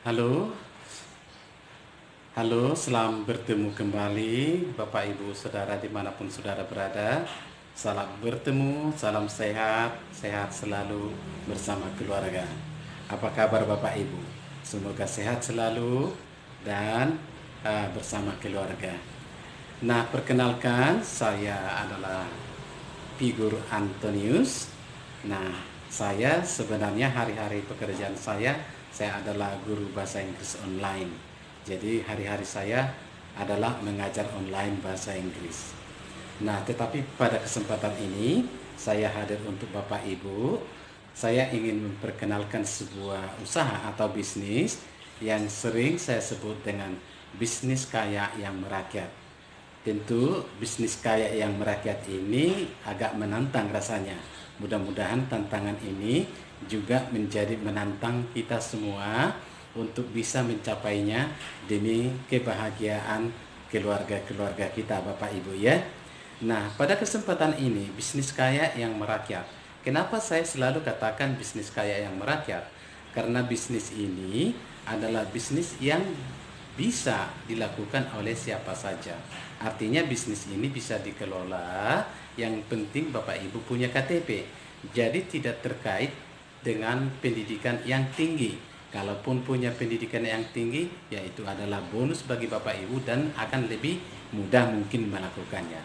Halo, halo, selamat bertemu kembali Bapak Ibu Saudara dimanapun Saudara berada. Salam bertemu, salam sehat, sehat selalu bersama keluarga. Apa kabar Bapak Ibu? Semoga sehat selalu dan bersama keluarga. Nah, perkenalkan saya adalah figur Antonius. Nah, saya sebenarnya hari-hari pekerjaan saya adalah guru bahasa Inggris online. Jadi hari-hari saya adalah mengajar online bahasa Inggris. Nah, tetapi pada kesempatan ini saya hadir untuk Bapak Ibu. Saya ingin memperkenalkan sebuah usaha atau bisnis yang sering saya sebut dengan bisnis kaya yang merakyat. Tentu bisnis kaya yang merakyat ini agak menantang rasanya. Mudah-mudahan tantangan ini juga menjadi menantang kita semua untuk bisa mencapainya demi kebahagiaan keluarga-keluarga kita Bapak Ibu ya. Nah, pada kesempatan ini bisnis kaya yang merakyat. Kenapa saya selalu katakan bisnis kaya yang merakyat? Karena bisnis ini adalah bisnis yang bisa dilakukan oleh siapa saja. Artinya bisnis ini bisa dikelola, yang penting Bapak Ibu punya KTP. Jadi tidak terkait dengan pendidikan yang tinggi. Kalaupun punya pendidikan yang tinggi, yaitu adalah bonus bagi Bapak Ibu dan akan lebih mudah mungkin melakukannya.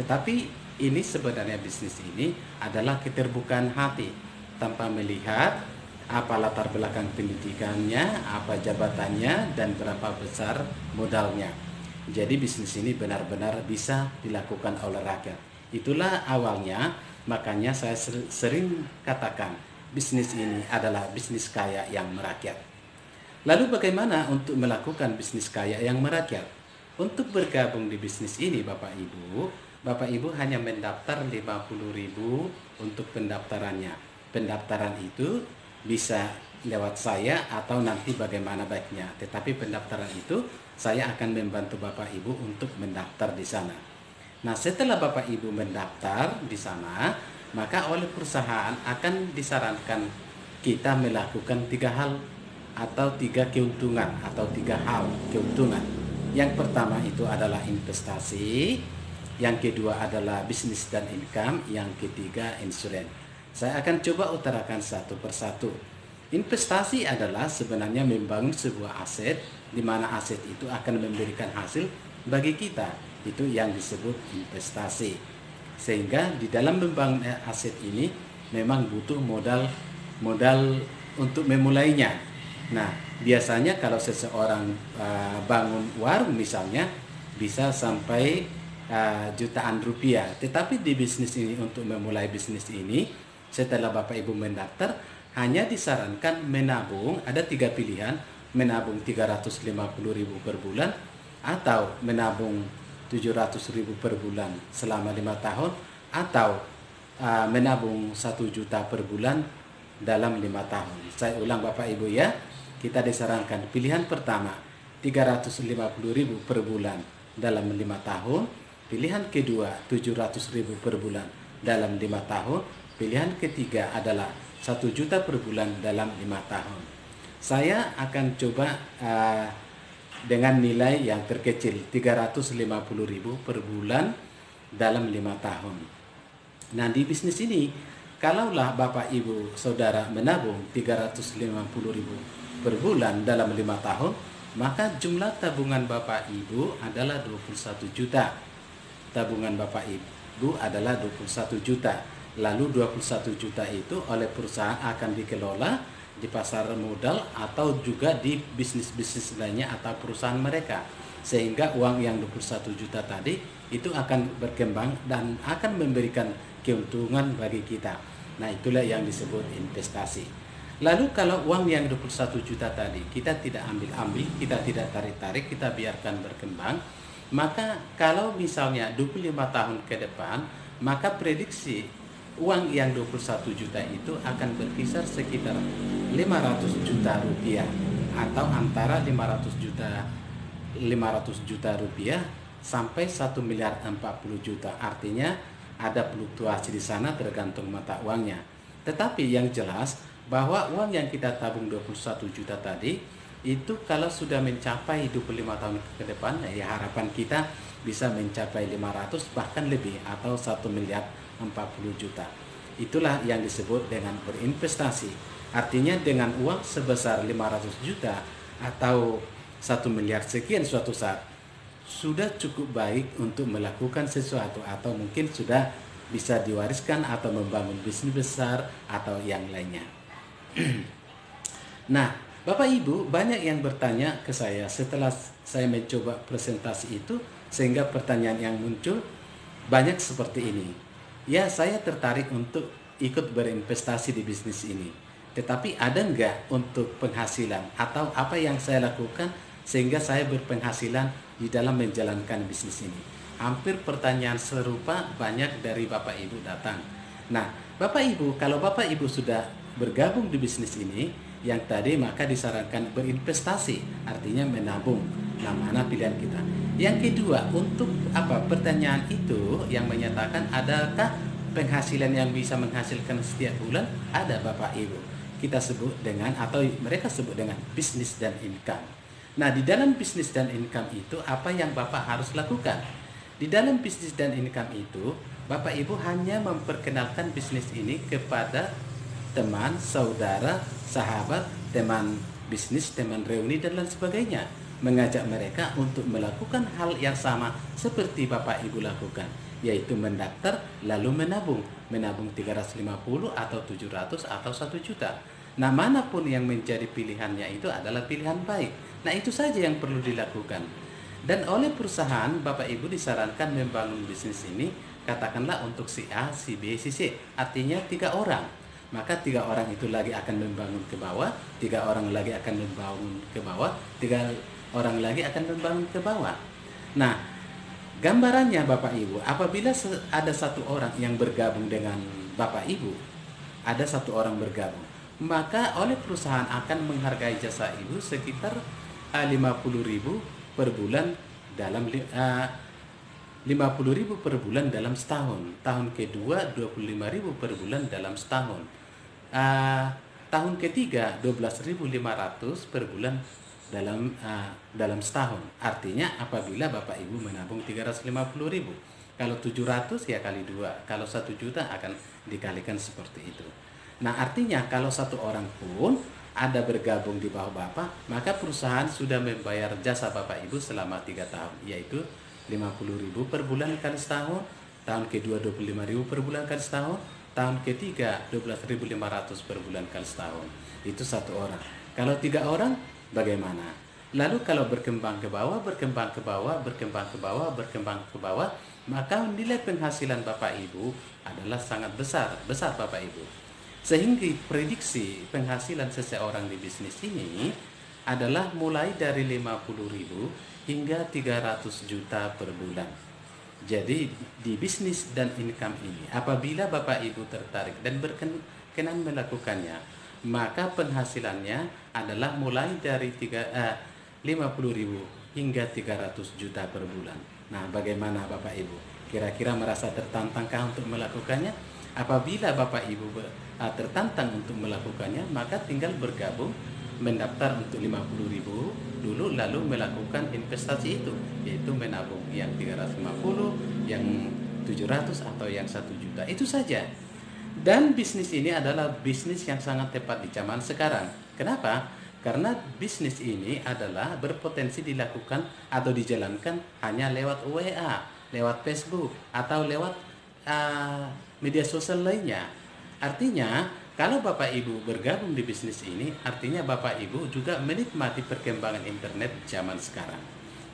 Tetapi ini sebenarnya bisnis ini adalah keterbukaan hati tanpa melihat apa latar belakang pendidikannya, apa jabatannya, dan berapa besar modalnya. Jadi bisnis ini benar-benar bisa dilakukan oleh rakyat. Itulah awalnya, makanya saya sering katakan bisnis ini adalah bisnis kaya yang merakyat. Lalu bagaimana untuk melakukan bisnis kaya yang merakyat? Untuk bergabung di bisnis ini Bapak Ibu hanya mendaftar 50.000 untuk pendaftarannya. Pendaftaran itu bisa lewat saya atau nanti bagaimana baiknya. Tetapi pendaftaran itu saya akan membantu Bapak Ibu untuk mendaftar di sana. Nah, setelah Bapak Ibu mendaftar di sana, maka oleh perusahaan akan disarankan kita melakukan 3 hal atau 3 keuntungan atau 3 hal keuntungan. Yang pertama itu adalah investasi, yang kedua adalah bisnis dan income, yang ketiga insurans. Saya akan coba utarakan satu persatu. Investasi adalah sebenarnya membangun sebuah aset, di mana aset itu akan memberikan hasil bagi kita. Itu yang disebut investasi. Sehingga di dalam membangun aset ini memang butuh modal untuk memulainya. Nah, biasanya kalau seseorang bangun warung misalnya bisa sampai jutaan rupiah. Tetapi di bisnis ini, untuk memulai bisnis ini, setelah Bapak Ibu mendaftar, hanya disarankan menabung. Ada 3 pilihan: menabung 350.000 per bulan, atau menabung 700.000 per bulan selama 5 tahun, atau menabung 1 juta per bulan dalam 5 tahun. Saya ulang Bapak Ibu ya. Kita disarankan pilihan pertama 350.000 per bulan dalam 5 tahun. Pilihan kedua 700.000 per bulan dalam 5 tahun. Pilihan ketiga adalah 1 juta per bulan dalam 5 tahun. Saya akan coba dengan nilai yang terkecil 350.000 per bulan dalam 5 tahun. Nah, di bisnis ini kalaulah Bapak Ibu Saudara menabung 350.000 per bulan dalam 5 tahun, maka jumlah tabungan Bapak Ibu adalah 21 juta. Tabungan Bapak Ibu adalah 21 juta. Lalu 21 juta itu oleh perusahaan akan dikelola di pasar modal atau juga di bisnis-bisnis lainnya atau perusahaan mereka. Sehingga uang yang 21 juta tadi itu akan berkembang dan akan memberikan keuntungan bagi kita. Nah, itulah yang disebut investasi. Lalu kalau uang yang 21 juta tadi kita tidak ambil-ambil, kita tidak tarik-tarik, kita biarkan berkembang, maka kalau misalnya 25 tahun ke depan, maka prediksi uang yang 21 juta itu akan berkisar sekitar 500 juta rupiah, atau antara 500 juta rupiah sampai 1 miliar 40 juta. Artinya ada fluktuasi di sana tergantung mata uangnya. Tetapi yang jelas bahwa uang yang kita tabung 21 juta tadi itu kalau sudah mencapai 25 tahun ke depan, ya harapan kita bisa mencapai 500 bahkan lebih atau 1.040.000.000. Itulah yang disebut dengan berinvestasi. Artinya dengan uang sebesar 500 juta atau 1 miliar sekian suatu saat sudah cukup baik untuk melakukan sesuatu, atau mungkin sudah bisa diwariskan atau membangun bisnis besar atau yang lainnya. Nah, Bapak Ibu banyak yang bertanya ke saya setelah saya mencoba presentasi itu, sehingga pertanyaan yang muncul banyak seperti ini. Ya, saya tertarik untuk ikut berinvestasi di bisnis ini, tetapi ada nggak untuk penghasilan atau apa yang saya lakukan sehingga saya berpenghasilan di dalam menjalankan bisnis ini? Hampir pertanyaan serupa banyak dari Bapak Ibu datang. Nah, Bapak Ibu, kalau Bapak Ibu sudah bergabung di bisnis ini yang tadi, maka disarankan berinvestasi, artinya menabung. Nah, mana pilihan kita? Yang kedua, untuk apa? Pertanyaan itu yang menyatakan adakah penghasilan yang bisa menghasilkan setiap bulan? Ada Bapak Ibu. Kita sebut dengan, atau mereka sebut dengan bisnis dan income. Nah, di dalam bisnis dan income itu apa yang Bapak harus lakukan? Di dalam bisnis dan income itu, Bapak Ibu hanya memperkenalkan bisnis ini kepada teman, saudara, sahabat, teman bisnis, teman reuni, dan lain sebagainya. Mengajak mereka untuk melakukan hal yang sama seperti Bapak Ibu lakukan, yaitu mendaftar lalu menabung. Menabung 350 atau 700 atau 1 juta. Nah, manapun yang menjadi pilihannya itu adalah pilihan baik. Nah, itu saja yang perlu dilakukan. Dan oleh perusahaan, Bapak Ibu disarankan membangun bisnis ini, katakanlah untuk si A, si B, si C. Artinya 3 orang. Maka 3 orang itu lagi akan membangun ke bawah, 3 orang lagi akan membangun ke bawah, 3 orang lagi akan membangun ke bawah. Nah, gambarannya Bapak Ibu, apabila ada 1 orang yang bergabung dengan Bapak Ibu, ada 1 orang bergabung, maka oleh perusahaan akan menghargai jasa Ibu sekitar 50.000 per bulan dalam 50.000 per bulan dalam setahun. Tahun kedua 25.000 per bulan dalam setahun. Tahun ketiga 12.500 per bulan dalam setahun. Artinya apabila Bapak Ibu menabung 350.000, kalau 700 ya kali 2, kalau 1 juta akan dikalikan seperti itu. Nah, artinya kalau 1 orang pun ada bergabung di bawah Bapak, maka perusahaan sudah membayar jasa Bapak Ibu selama 3 tahun, yaitu 50.000 per bulan kali setahun, tahun kedua 25.000 per bulan kali setahun, tahun ketiga 12.500 per bulan kali setahun. Itu 1 orang. Kalau 3 orang bagaimana? Lalu kalau berkembang ke bawah, berkembang ke bawah, berkembang ke bawah, berkembang ke bawah, maka nilai penghasilan Bapak Ibu adalah sangat besar Bapak Ibu. Sehingga prediksi penghasilan seseorang di bisnis ini adalah mulai dari 50.000 hingga 300 juta per bulan. Jadi di bisnis dan income ini, apabila Bapak Ibu tertarik dan berkenan melakukannya, maka penghasilannya adalah mulai dari 50.000 hingga 300 juta per bulan. Nah, bagaimana Bapak Ibu? Kira-kira merasa tertantangkah untuk melakukannya? Apabila Bapak Ibu tertantang untuk melakukannya, maka tinggal bergabung, mendaftar untuk 50.000 dulu, lalu melakukan investasi itu, yaitu menabung yang 350, yang 700 atau yang 1 juta. Itu saja. Dan bisnis ini adalah bisnis yang sangat tepat di zaman sekarang. Kenapa? Karena bisnis ini adalah berpotensi dilakukan atau dijalankan hanya lewat WA, lewat Facebook, atau lewat media sosial lainnya. Artinya, kalau Bapak Ibu bergabung di bisnis ini, artinya Bapak Ibu juga menikmati perkembangan internet zaman sekarang.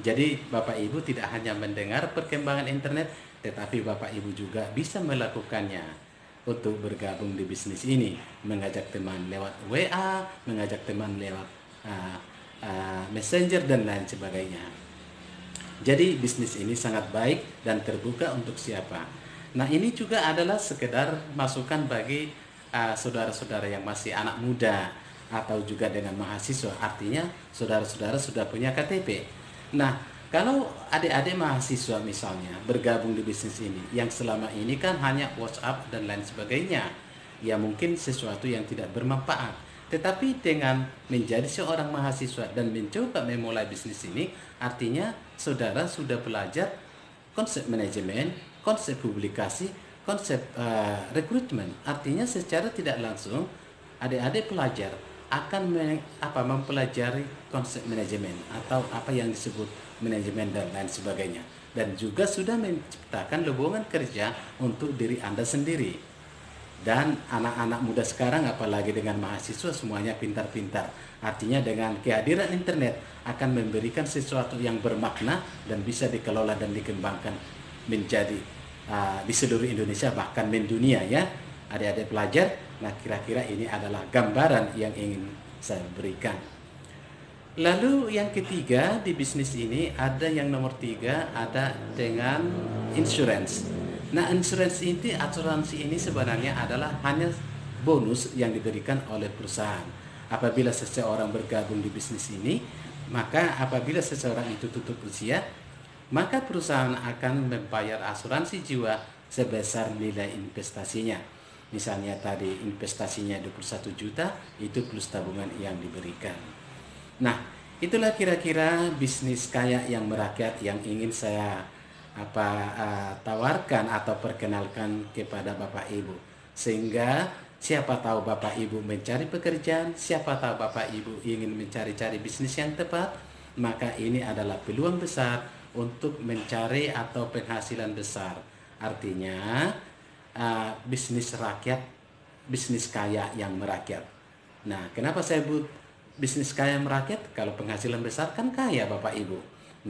Jadi Bapak Ibu tidak hanya mendengar perkembangan internet, tetapi Bapak Ibu juga bisa melakukannya untuk bergabung di bisnis ini. Mengajak teman lewat WA, mengajak teman lewat Messenger, dan lain sebagainya. Jadi bisnis ini sangat baik dan terbuka untuk siapa. Nah, ini juga adalah sekedar masukan bagi saudara-saudara yang masih anak muda atau juga dengan mahasiswa. Artinya saudara-saudara sudah punya KTP. Nah, kalau adik-adik mahasiswa misalnya bergabung di bisnis ini, yang selama ini kan hanya WhatsApp dan lain sebagainya, ya mungkin sesuatu yang tidak bermanfaat. Tetapi dengan menjadi seorang mahasiswa dan mencoba memulai bisnis ini, artinya saudara sudah belajar konsep manajemen, konsep publikasi, konsep rekrutmen. Artinya secara tidak langsung adik-adik pelajar akan mempelajari konsep manajemen atau apa yang disebut manajemen dan lain sebagainya. Dan juga sudah menciptakan lowongan kerja untuk diri Anda sendiri. Dan anak-anak muda sekarang apalagi dengan mahasiswa semuanya pintar-pintar. Artinya dengan kehadiran internet akan memberikan sesuatu yang bermakna dan bisa dikelola dan dikembangkan menjadi di seluruh Indonesia bahkan mendunia ya adik-adik pelajar. Nah kira-kira ini adalah gambaran yang ingin saya berikan. Lalu yang ketiga di bisnis ini ada yang nomor 3 ada dengan insurance. Nah asuransi ini sebenarnya adalah hanya bonus yang diberikan oleh perusahaan. Apabila seseorang bergabung di bisnis ini, maka apabila seseorang itu tutup usia, maka perusahaan akan membayar asuransi jiwa sebesar nilai investasinya. Misalnya tadi investasinya 21 juta, itu plus tabungan yang diberikan. Nah, itulah kira-kira bisnis kaya yang merakyat yang ingin saya tawarkan atau perkenalkan kepada Bapak Ibu. Sehingga siapa tahu Bapak Ibu mencari pekerjaan, siapa tahu Bapak Ibu ingin mencari-cari bisnis yang tepat, maka ini adalah peluang besar untuk mencari atau penghasilan besar. Artinya bisnis rakyat, bisnis kaya yang merakyat. Nah, kenapa saya sebut bisnis kaya merakyat? Kalau penghasilan besar kan kaya Bapak Ibu.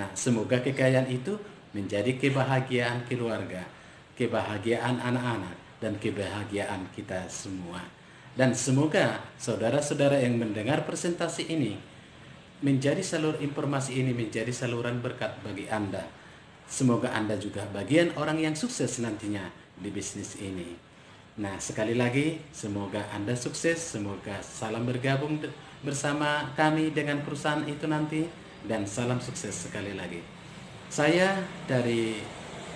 Nah, semoga kekayaan itu menjadi kebahagiaan keluarga, kebahagiaan anak-anak, dan kebahagiaan kita semua. Dan semoga saudara-saudara yang mendengar presentasi ini menjadi salur informasi ini menjadi saluran berkat bagi Anda. Semoga Anda juga bagian orang yang sukses nantinya di bisnis ini. Nah, sekali lagi semoga Anda sukses, semoga salam bergabung bersama kami dengan perusahaan itu nanti, dan salam sukses sekali lagi. Saya dari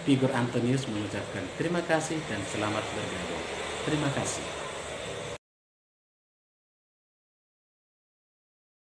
Figur Antonius mengucapkan terima kasih dan selamat bergabung. Terima kasih.